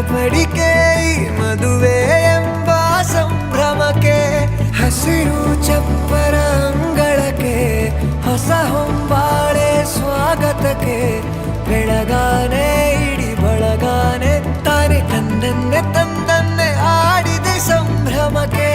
ಚಡಪಡಿಕೆ ಈ ಮದುವೆ ಎಂಬ ಸಂಭ್ರಮಕ್ಕೆ ಹಸಿರು ಚಪ್ಪರ ಅಂಗಳಕ್ಕೆ ಹೊಸ ಹೊಂಬಾಳೆ ಸ್ವಾಗತಕ್ಕೆ ಬೆಳಗಾನೆ ಇಡಿ ಬಳಗಾನೆ ತಾನೆ ತಂದನ್ನೆ ತಂದನ್ನೆ ಆಡಿದೆ ಸಂಭ್ರಮಕ್ಕೆ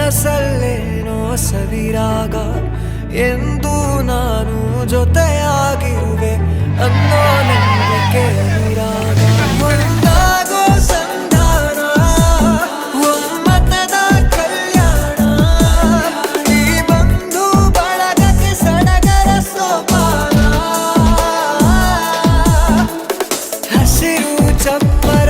ಮನಸ್ಸಲ್ಲೇನೋ ಸವಿರಾಗ ಎಂದು ನಾನು ಜೊತೆಯಾಗಿರುವೆ ಅನ್ನೋ ನಂಬಿಕೆ ಅನುರಾಗ ಒಂದಾಗೋ ಸಂಧಾನ ಒಮ್ಮತದ ಕಲ್ಯಾಣ ಈ ಬಂಧು ಬಳಗಕ್ಕೆ ಸಡಗರ ಸೋಪಾನ ಹಸಿರು ಚಪ್ಪರ